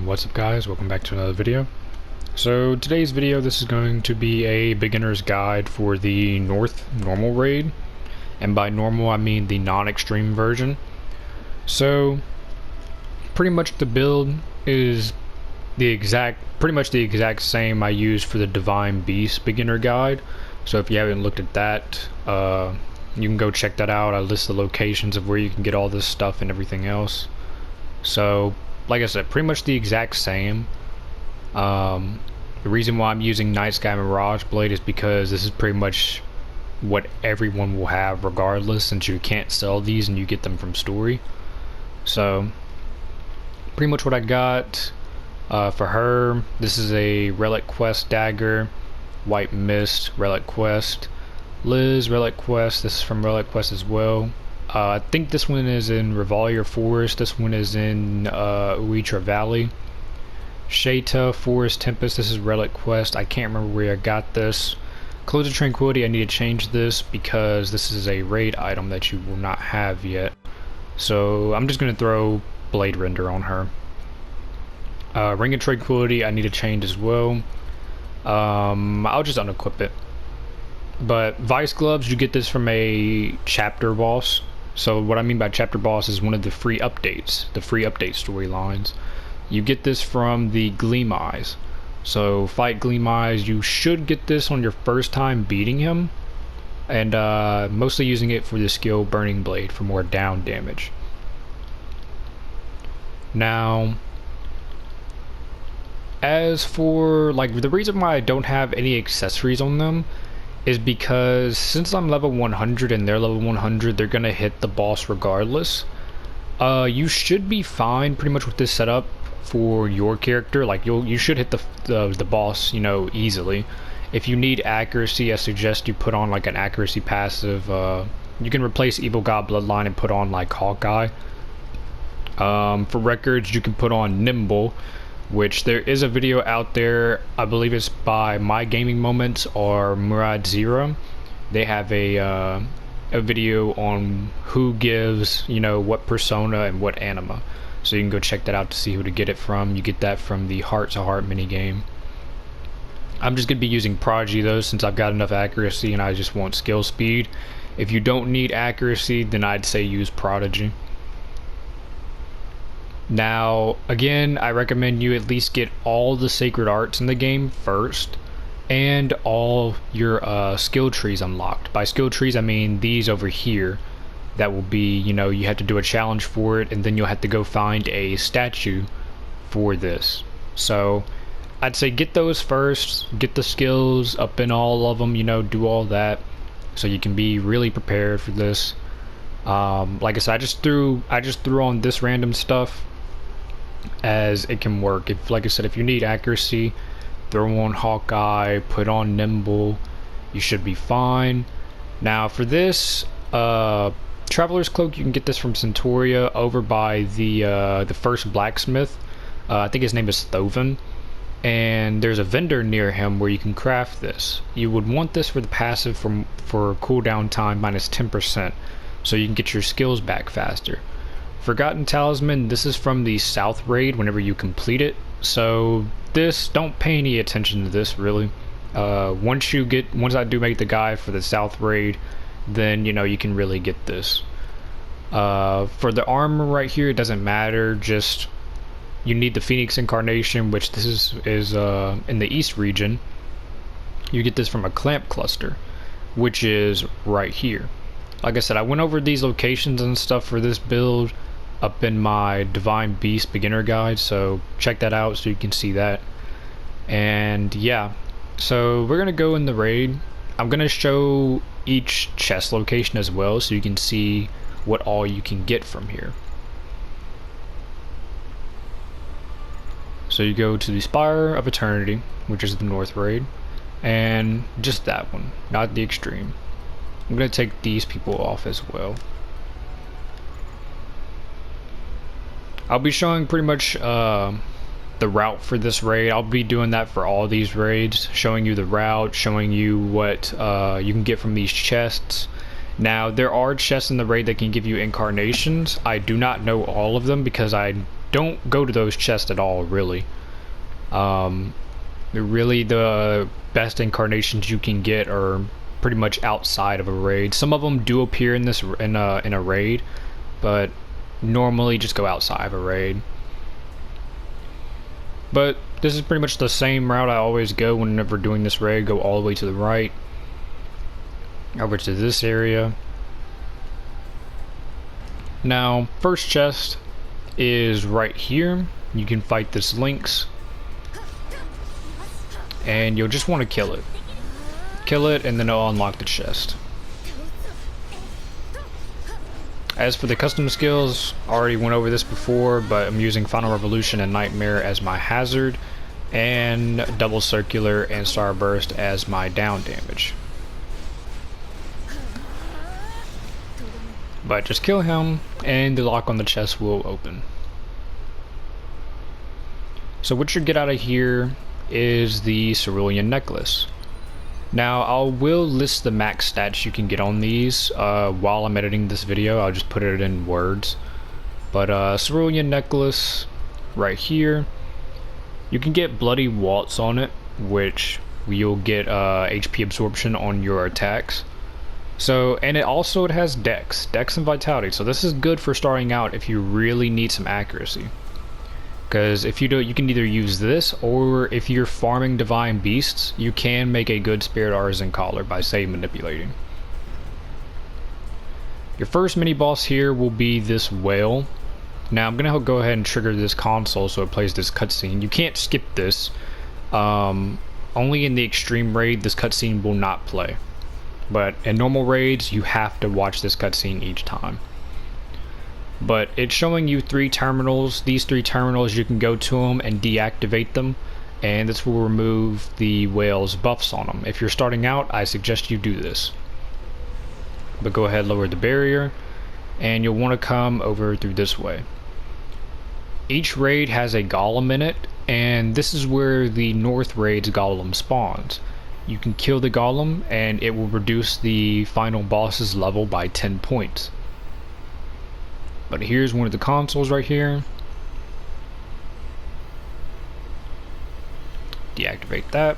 What's up guys, welcome back to another video. So today's video, this is going to be a beginner's guide for the North Normal raid, and by normal I mean the non-extreme version. So pretty much the build is pretty much the exact same I used for the Divine Beast beginner guide. So if you haven't looked at that, you can go check that out. I list the locations of where you can get all this stuff and everything else. So like I said, pretty much the exact same. The reason why I'm using Night Sky Mirage Blade is because this is pretty much what everyone will have regardless, since you can't sell these and you get them from story. So pretty much what I got for her, this is a Relic Quest Dagger, White Mist, Relic Quest, Liz, Relic Quest, this is from Relic Quest as well. I think this one is in Revalier Forest, this one is in Uitra Valley. Sheta, Forest Tempest, this is Relic Quest. I can't remember where I got this. Close of Tranquility, I need to change this because this is a raid item that you will not have yet. So I'm just going to throw Blade Render on her. Ring of Tranquility, I need to change as well. I'll just unequip it. But Vice Gloves, you get this from a chapter boss. So what I mean by chapter boss is one of the free updates, storylines. You get this from the Gleam Eyes. So fight Gleam Eyes, you should get this on your first time beating him, and mostly using it for the skill Burning Blade for more down damage. Now, as for like the reason why I don't have any accessories on them is because since I'm level 100 and they're level 100, they're gonna hit the boss regardless. You should be fine pretty much with this setup for your character. Like you should hit the boss, you know, easily. If you need accuracy, I suggest you put on like an accuracy passive. You can replace Evil God Bloodline and put on like Hawkeye. For records, you can put on Nimble, which there is a video out there, I believe it's by My Gaming Moments or Murad Zero. They have a video on who gives, you know, what persona and what anima. So you can go check that out to see who to get it from. You get that from the Heart to Heart minigame. I'm just going to be using Prodigy though, since I've got enough accuracy and I just want skill speed. If you don't need accuracy, then I'd say use Prodigy. Now, again, I recommend you at least get all the sacred arts in the game first, and all your skill trees unlocked. By skill trees, I mean these over here. That will be, you know, you have to do a challenge for it, and then you'll have to go find a statue for this. So, I'd say get those first, get the skills up in all of them, you know, do all that, so you can be really prepared for this. Like I said, I just threw on this random stuff as it can work. If, like I said, if you need accuracy, throw on Hawkeye, put on Nimble, you should be fine. Now for this Traveler's Cloak, you can get this from Centauria over by the first blacksmith. I think his name is Thoven, and there's a vendor near him where you can craft this. You would want this for the passive for cooldown time minus 10%, so you can get your skills back faster. Forgotten Talisman, this is from the South raid whenever you complete it, so this, don't pay any attention to this really. Once I do make the guide for the South raid, then you know you can really get this. For the armor right here, it doesn't matter, just you need the Phoenix Incarnation, which this is in the East region. You get this from a clamp cluster, which is right here. Like I said, I went over these locations and stuff for this build up in my Divine Beast beginner guide, so check that out so you can see that. And yeah, so we're gonna go in the raid. I'm gonna show each chest location as well so you can see what all you can get from here. So you go to the Spire of Eternity, which is the North raid, and just that one, not the extreme. I'm gonna take these people off as well. I'll be showing pretty much the route for this raid. I'll be doing that for all these raids, showing you the route, showing you what you can get from these chests. Now, there are chests in the raid that can give you incarnations. I do not know all of them because I don't go to those chests at all, really. Really the best incarnations you can get are pretty much outside of a raid. Some of them do appear in this in a raid, but normally just go outside of a raid. But this is pretty much the same route I always go whenever doing this raid. Go all the way to the right, over to this area. Now, first chest is right here. You can fight this Lynx, and you'll just want to kill it. Kill it, and then it'll unlock the chest. As for the custom skills, I already went over this before, but I'm using Final Revolution and Nightmare as my hazard, and Double Circular and Starburst as my down damage. But just kill him, and the lock on the chest will open. So what you get out of here is the Cerulean Necklace. Now, I will list the max stats you can get on these while I'm editing this video. I'll just put it in words. But Cerulean Necklace, right here, you can get Bloody Waltz on it, which you'll get HP absorption on your attacks. So, and it has Dex and Vitality. So this is good for starting out if you really need some accuracy. Because if you do, you can either use this, or if you're farming Divine Beasts, you can make a good Spirit Artisan Collar by, say, manipulating. Your first mini boss here will be this whale. Now I'm gonna go ahead and trigger this console so it plays this cutscene. You can't skip this. Only in the extreme raid this cutscene will not play. But in normal raids, you have to watch this cutscene each time. But it's showing you 3 terminals. These 3 terminals, you can go to them and deactivate them, and this will remove the whale's buffs on them. If you're starting out, I suggest you do this. But go ahead, lower the barrier, and you'll want to come over through this way. Each raid has a golem in it, and this is where the North raid's golem spawns. You can kill the golem, and it will reduce the final boss's level by 10 points. But here's one of the consoles right here. Deactivate that.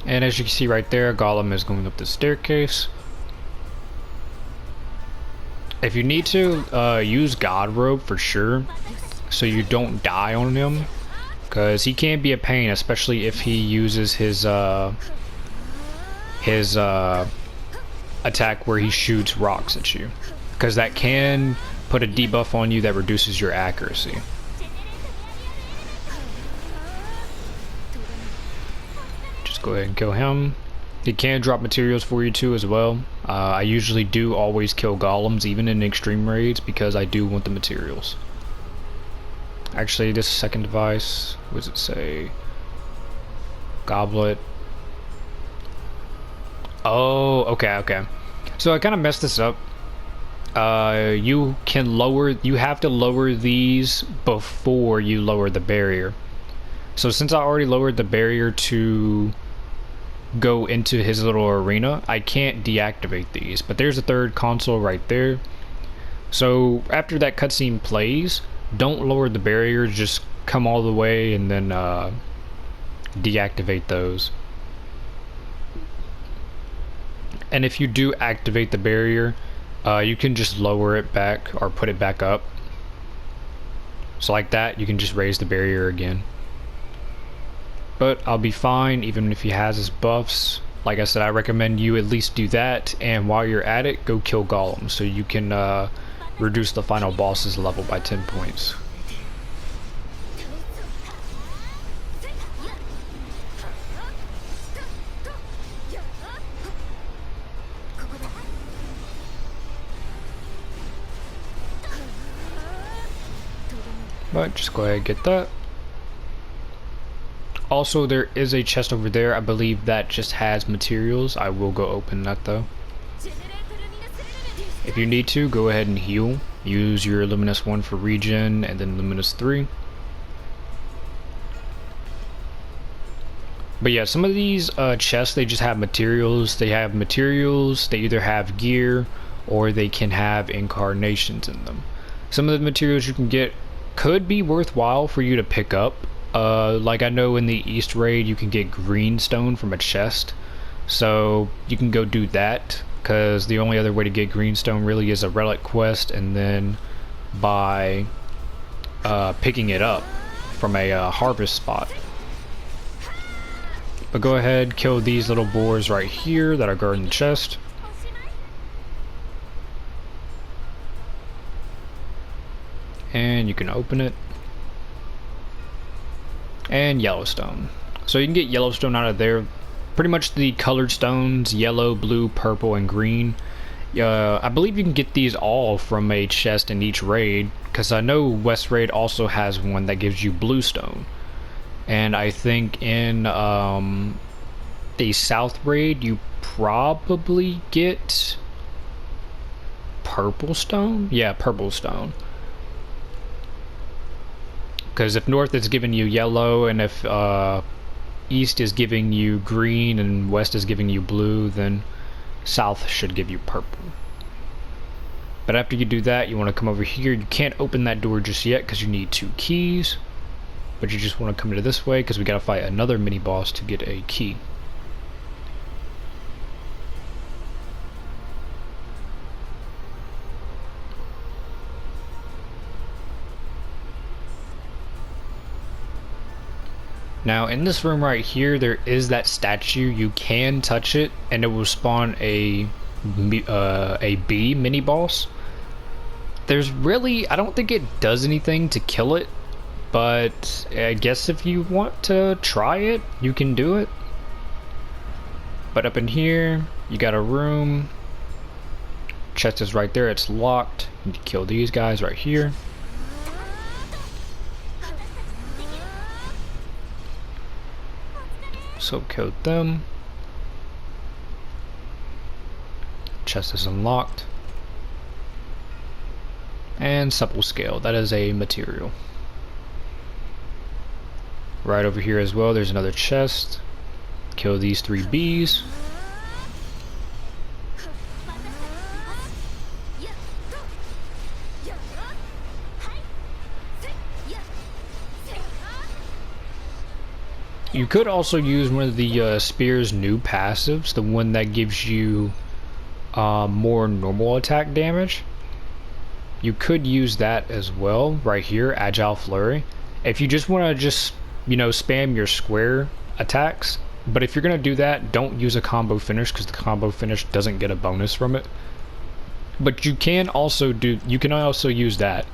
And as you can see right there, Golem is going up the staircase. If you need to, use God Robe for sure, so you don't die on him. Because he can be a pain, especially if he uses his attack where he shoots rocks at you, because that can put a debuff on you that reduces your accuracy. Just go ahead and kill him. He can drop materials for you too as well. I usually do always kill golems even in extreme raids because I do want the materials. Actually, this second device, what does it say? Goblet. Oh, okay. So I kind of messed this up. You have to lower these before you lower the barrier. So since I already lowered the barrier to go into his little arena, I can't deactivate these. But there's a third console right there. So after that cutscene plays, don't lower the barrier, just come all the way and then deactivate those. And if you do activate the barrier, you can just lower it back or put it back up. So like that, you can just raise the barrier again. But I'll be fine even if he has his buffs. Like I said, I recommend you at least do that, and while you're at it, go kill golems so you can reduce the final boss's level by 10 points. But just go ahead and get that. Also, there is a chest over there. I believe that just has materials. I will go open that though. If you need to, go ahead and heal. Use your Luminous 1 for regen and then Luminous 3. But yeah, some of these chests, they just have materials. They have materials, they either have gear, or they can have incarnations in them. Some of the materials you can get could be worthwhile for you to pick up. Like I know in the East raid you can get green stone from a chest, so you can go do that, because the only other way to get green stone really is a relic quest, and then by picking it up from a harvest spot. But go ahead, kill these little boars right here that are guarding the chest. And you can open it. And Yellowstone. So you can get Yellowstone out of there. Pretty much the colored stones, yellow, blue, purple, and green. I believe you can get these all from a chest in each raid, because I know West Raid also has one that gives you blue stone. And I think in the South Raid you probably get purple stone? Yeah, purple stone. Because if North is giving you yellow, and if East is giving you green, and West is giving you blue, then South should give you purple. But after you do that, you want to come over here. You can't open that door just yet because you need 2 keys. But you just want to come into this way because we gotta fight another mini boss to get a key. Now in this room right here, there is that statue. You can touch it and it will spawn a bee mini boss. There's really, I don't think it does anything to kill it, but I guess if you want to try it, you can do it. But up in here, you got a room. Chest is right there, it's locked. You need to kill these guys right here. So kill them. Chest is unlocked. And supple scale, that is a material. Right over here as well, there's another chest. Kill these 3 bees. You could also use one of the Spear's new passives, the one that gives you more normal attack damage. You could use that as well, right here, Agile Flurry. If you just want to spam your square attacks, but if you're going to do that, don't use a combo finish, because the combo finish doesn't get a bonus from it. But you can also use that.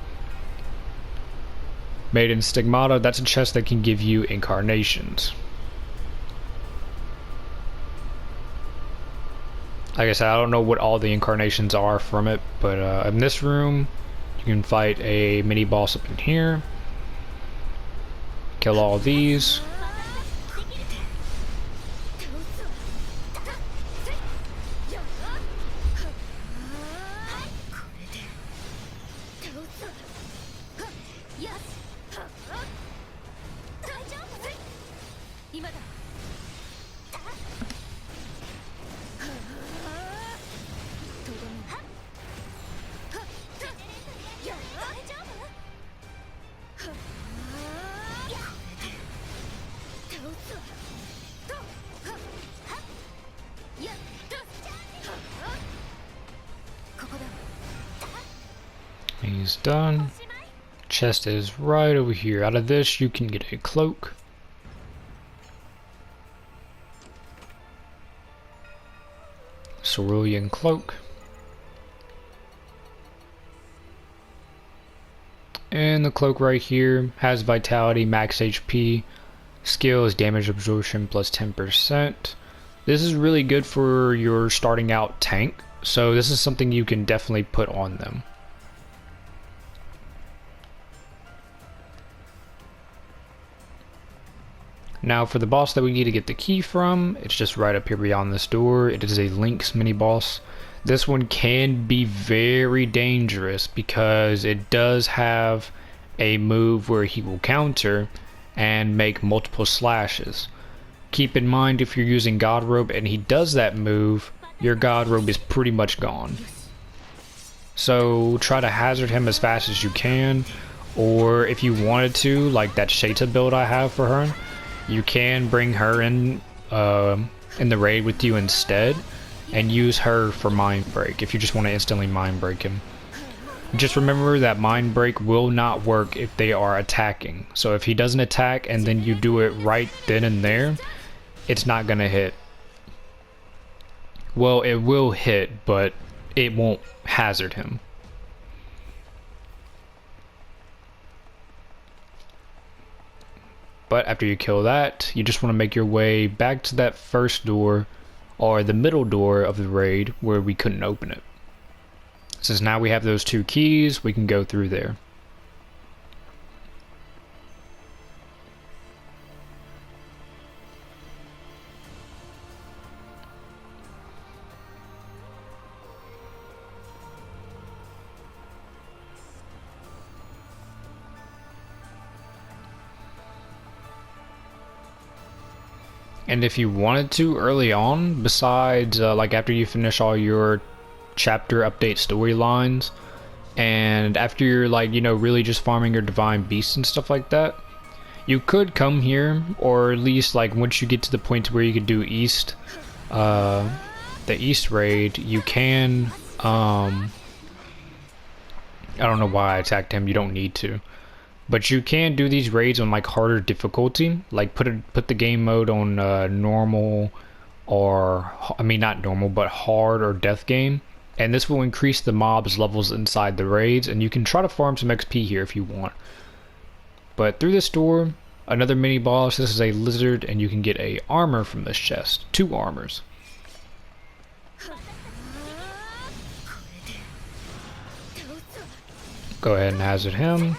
Maiden Stigmata, that's a chest that can give you incarnations. Like I said, I don't know what all the incarnations are from it, but in this room, you can fight a mini boss up in here. Kill all these. He's done. Chest is right over here. Out of this, you can get a cloak. Cerulean cloak. And the cloak right here has vitality, max HP. Skill is damage absorption plus 10%. This is really good for your starting out tank. So this is something you can definitely put on them. Now for the boss that we need to get the key from, it's just right up here beyond this door. It is a Lynx mini boss. This one can be very dangerous because it does have a move where he will counter and make multiple slashes. Keep in mind, if you're using God Robe and he does that move, your God Robe is pretty much gone. So try to hazard him as fast as you can, or if you wanted to, like that Sheta build I have for her, you can bring her in the raid with you instead, and use her for Mind Break if you just want to instantly Mind Break him. Just remember that Mind Break will not work if they are attacking. So if he doesn't attack and then you do it right then and there, it's not gonna hit. Well, it will hit, but it won't hazard him. But after you kill that, you just want to make your way back to that first door, or the middle door of the raid where we couldn't open it. Since now we have those 2 keys, we can go through there. And if you wanted to early on, besides like after you finish all your chapter update storylines, and after you're like, you know, really just farming your divine beasts and stuff like that, you could come here, or at least like once you get to the point where you could do east, the east raid, you can I don't know why I attacked him, you don't need to. But you can do these raids on like harder difficulty, like put the game mode on normal, or I mean not normal, but hard or death game, and this will increase the mobs levels inside the raids, and you can try to farm some XP here if you want. But through this door, another mini boss. This is a lizard, and you can get a armor from this chest, 2 armors. Go ahead and hazard him.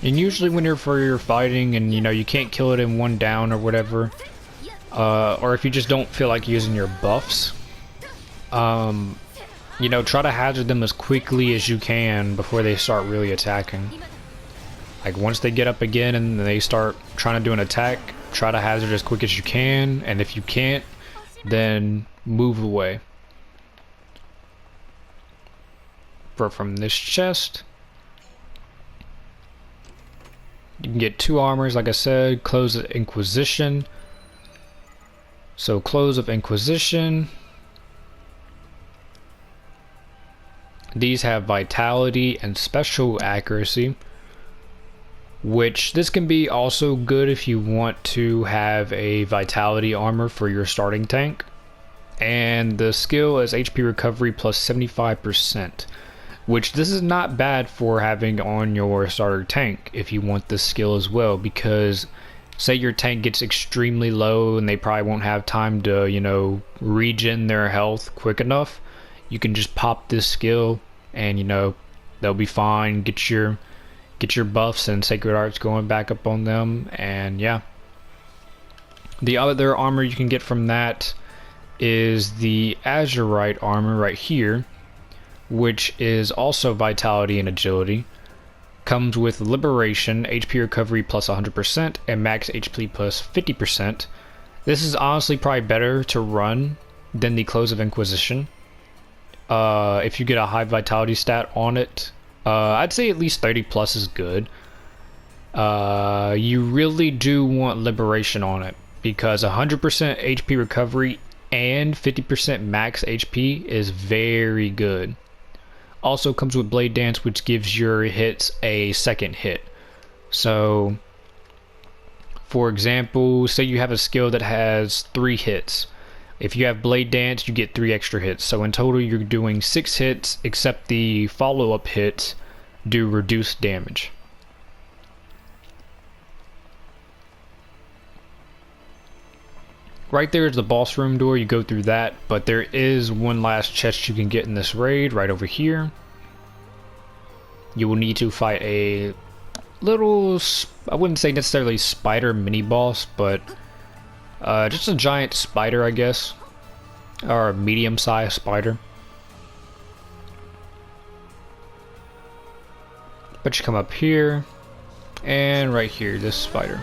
And usually when you're fighting and you know you can't kill it in 1 down or whatever, or if you just don't feel like using your buffs, you know, try to hazard them as quickly as you can before they start really attacking. Like once they get up again and they start trying to do an attack, try to hazard as quick as you can, and if you can't, then move away. But from this chest, you can get 2 armors, like I said. Clothes of Inquisition. So Clothes of Inquisition, these have Vitality and Special Accuracy, which this can be also good if you want to have a Vitality armor for your starting tank. And the skill is HP Recovery plus 75%. Which this is not bad for having on your starter tank if you want this skill as well, because say your tank gets extremely low and they probably won't have time to, you know, regen their health quick enough, you can just pop this skill and, you know, they'll be fine. Get your buffs and sacred arts going back up on them, and yeah. The other armor you can get from that is the Azurite armor right here, which is also Vitality and Agility. Comes with Liberation, HP Recovery plus 100%, and Max HP plus 50%. This is honestly probably better to run than the Clothes of Inquisition. If you get a high Vitality stat on it, I'd say at least 30 plus is good. You really do want Liberation on it, because 100% HP Recovery and 50% Max HP is very good. Also comes with Blade Dance, which gives your hits a second hit. So, for example, say you have a skill that has 3 hits. If you have Blade Dance, you get 3 extra hits. So in total, you're doing 6 hits, except the follow-up hits do reduced damage. Right there is the boss room door. You go through that, but there is one last chest you can get in this raid right over here. You will need to fight a little, I wouldn't say necessarily spider mini boss, but Just a giant spider, I guess, or a medium-sized spider. But you come up here, and right here, this spider.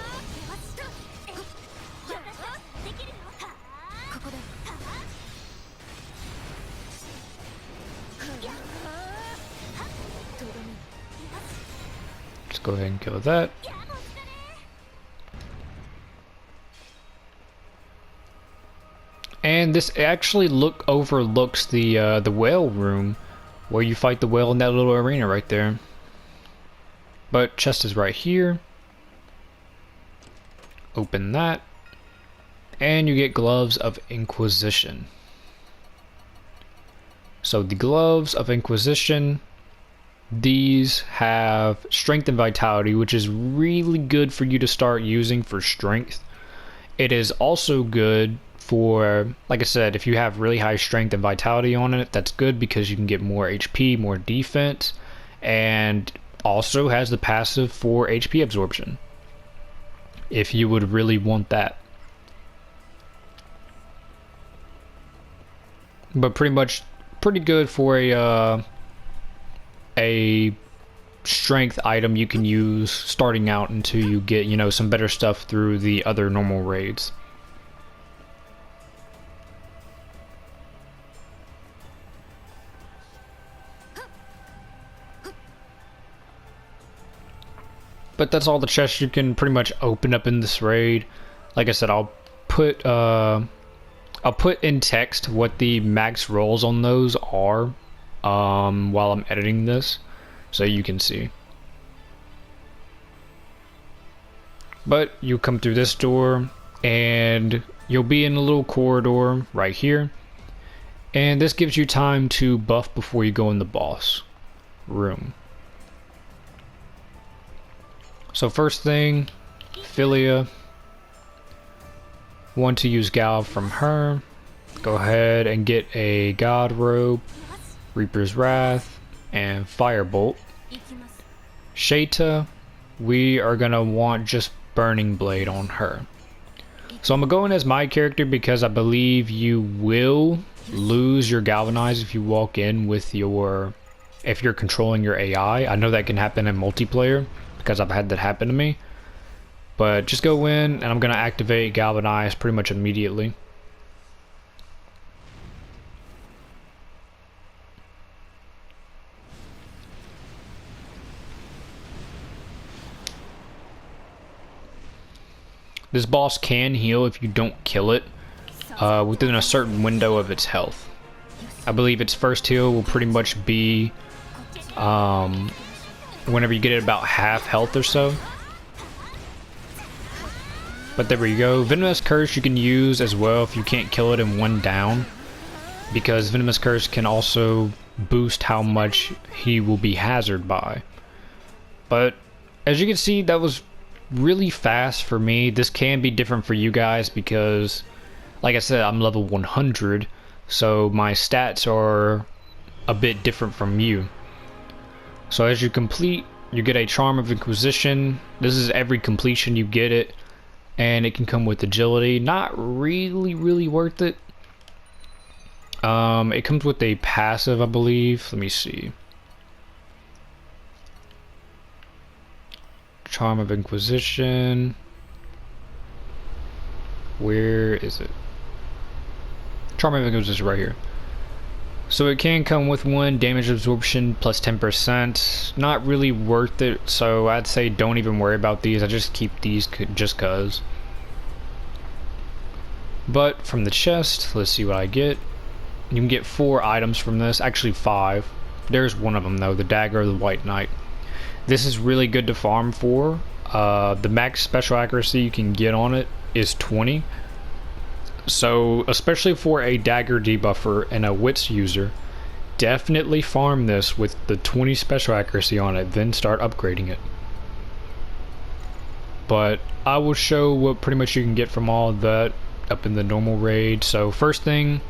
Let's go ahead and kill that. And this actually overlooks the whale room, where you fight the whale in that little arena right there. But chest is right here. Open that, and you get Gloves of Inquisition. So the Gloves of Inquisition, these have Strength and Vitality, which is really good for you to start using for strength. It is also good for, like I said, if you have really high strength and vitality on it, that's good because you can get more HP, more defense, and also has the passive for HP absorption, if you would really want that. But pretty good for a strength item you can use starting out until you get, you know, some better stuff through the other normal raids. But that's all the chests you can pretty much open up in this raid. Like I said, I'll put in text what the max rolls on those are while I'm editing this, so you can see. But you come through this door, and you'll be in a little corridor right here. And this gives you time to buff before you go in the boss room. So first thing, Philia. Want to use Gal from her. Go ahead and get a God Robe, Reaper's Wrath, and Firebolt. Sheta, we are gonna want just Burning Blade on her. So I'm gonna go in as my character because I believe you will lose your Galvanize if you walk in with if you're controlling your AI. I know that can happen in multiplayer, because I've had that happen to me. But just go in, and I'm going to activate Galvanize pretty much immediately. This boss can heal if you don't kill it within a certain window of its health. I believe its first heal will pretty much be whenever you get it about half health or so. But there we go. Venomous Curse you can use as well if you can't kill it in one down, because Venomous Curse can also boost how much he will be hazarded by. But as you can see, that was really fast for me. This can be different for you guys because, like I said, I'm level 100, so my stats are a bit different from you. So as you complete, you get a Charm of Inquisition. This is every completion you get it, and it can come with agility. Not really worth it. It comes with a passive, I believe. Let me see. Charm of Inquisition. Where is it? Charm of Inquisition right here. So it can come with one damage absorption plus 10%. Not really worth it, so I'd say don't even worry about these. I just keep these just cause. But from the chest, let's see what I get. You can get 4 items from this, actually 5. There's one of them though, the Dagger of the White Knight. This is really good to farm for. The max special accuracy you can get on it is 20. So, especially for a dagger debuffer and a wits user, definitely farm this with the 20 special accuracy on it, then start upgrading it. But I will show what pretty much you can get from all of that up in the normal raid. So first thing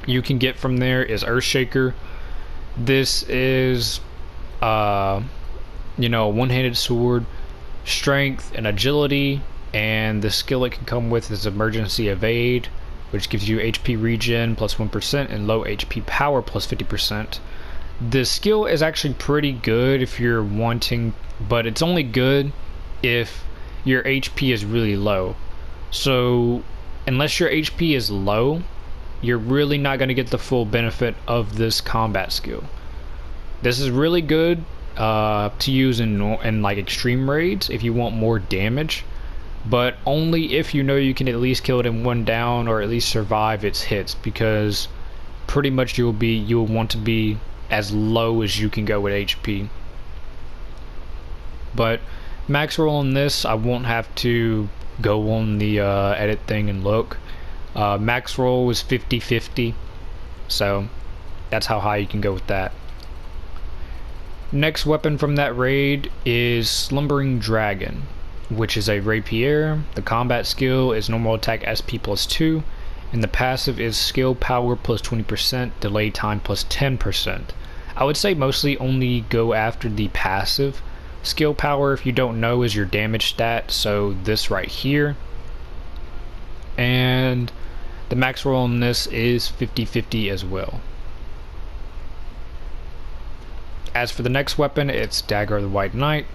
you can get from there is Earthshaker. This is you know, a one-handed sword, strength and agility, and the skill it can come with is Emergency Evade, which gives you HP regen plus 1% and low HP power plus 50%. The skill is actually pretty good if you're wanting, but it's only good if your HP is really low. So unless your HP is low, you're really not going to get the full benefit of this combat skill. This is really good to use in like extreme raids if you want more damage, but only if you know you can at least kill it in one down or at least survive its hits, because pretty much you'll want to be as low as you can go with HP. But max roll on this, I won't have to go on the edit thing and look. Max roll was 50-50, so that's how high you can go with that. Next weapon from that raid is Slumbering Dragon, which is a rapier. The combat skill is normal attack SP plus 2, and the passive is skill power plus 20%, delay time plus 10%. I would say mostly only go after the passive. Skill power, if you don't know, is your damage stat, so this right here. And the max roll on this is 50-50 as well. As for the next weapon, it's Dagger of the White Knight.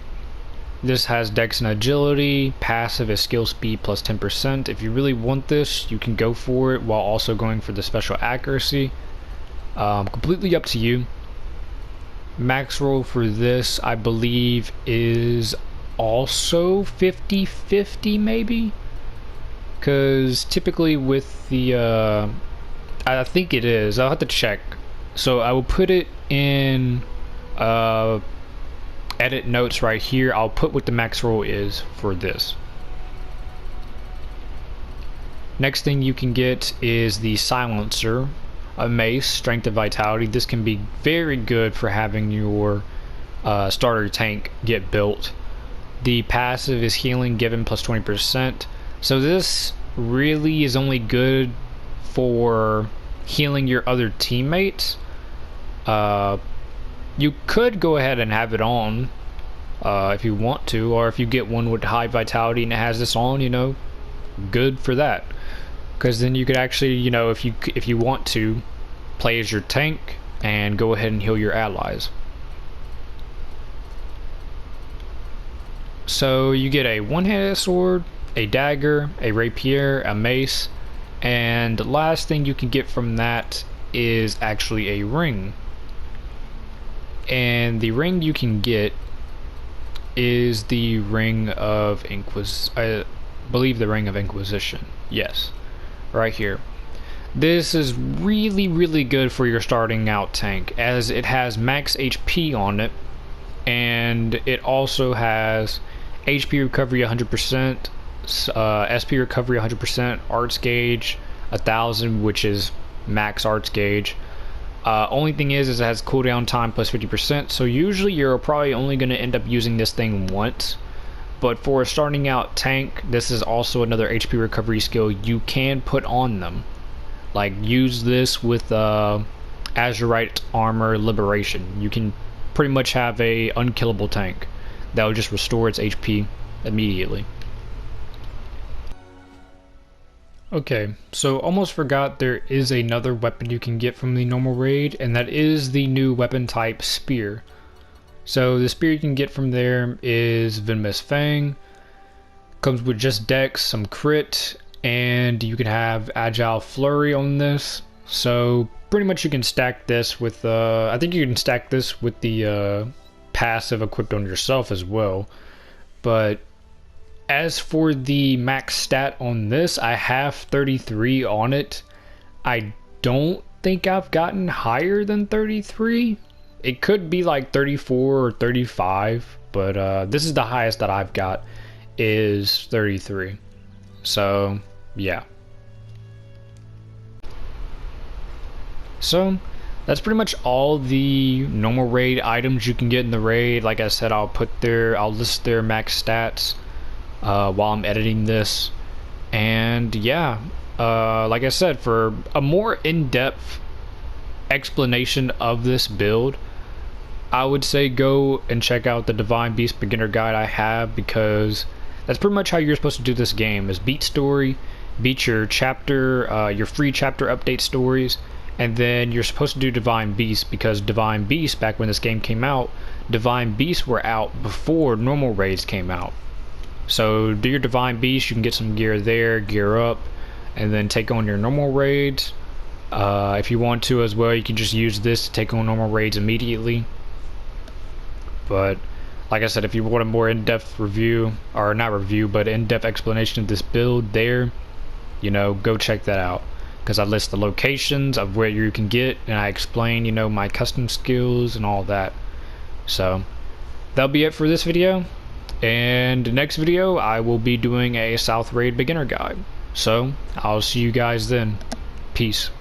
This has Dex and Agility. Passive is skill speed plus 10%. If you really want this, you can go for it while also going for the special accuracy. Completely up to you. Max roll for this, I believe, is also 50-50 maybe, because typically with the I think it is, I'll have to check, so I will put it in edit notes right here. I'll put what the max roll is for this. Next thing you can get is the Silencer, a mace, strength and vitality. This can be very good for having your starter tank get built. The passive is healing given plus 20%. So this really is only good for healing your other teammates. You could go ahead and have it on if you want to, or if you get one with high vitality and it has this on, you know, good for that. Because then you could actually, you know, if you want to, play as your tank and go ahead and heal your allies. So you get a one-handed sword, a dagger, a rapier, a mace, and the last thing you can get from that is actually a ring. And the ring you can get is the Ring of I believe the Ring of Inquisition. Yes. Right here. This is really good for your starting out tank, as it has max HP on it, and it also has HP recovery 100%, SP recovery 100%, arts gauge 1000, which is max arts gauge. Only thing is it has cooldown time plus 50%, so usually you're probably only going to end up using this thing once. But for a starting out tank, this is also another HP recovery skill you can put on them. Like, use this with Azurite Armor Liberation. You can pretty much have a unkillable tank that will just restore its HP immediately. Okay, so almost forgot there is another weapon you can get from the normal raid, and that is the new weapon type Spear. So the spear you can get from there is Venomous Fang. Comes with just Dex, some crit, and you can have Agile Flurry on this. So pretty much you can stack this with I think you can stack this with the passive equipped on yourself as well. But as for the max stat on this, I have 33 on it. I don't think I've gotten higher than 33. It could be like 34 or 35, but this is the highest that I've got, is 33. So yeah. So that's pretty much all the normal raid items you can get in the raid. Like I said, I'll list their max stats while I'm editing this. And yeah, like I said, for a more in-depth explanation of this build, I would say go and check out the Divine Beast Beginner Guide I have, because that's pretty much how you're supposed to do this game, is beat story, beat your chapter, your free chapter update stories, and then you're supposed to do Divine Beasts, because Divine Beasts, back when this game came out, Divine Beasts were out before normal raids came out. So do your Divine Beasts, you can get some gear there, gear up, and then take on your normal raids. If you want to as well, you can just use this to take on normal raids immediately. But like I said, if you want a more in-depth review, or not review, but in-depth explanation of this build there, you know, go check that out, because I list the locations of where you can get, and I explain, you know, my custom skills and all that. So that'll be it for this video, and next video I will be doing a South Raid beginner guide. So I'll see you guys then. Peace.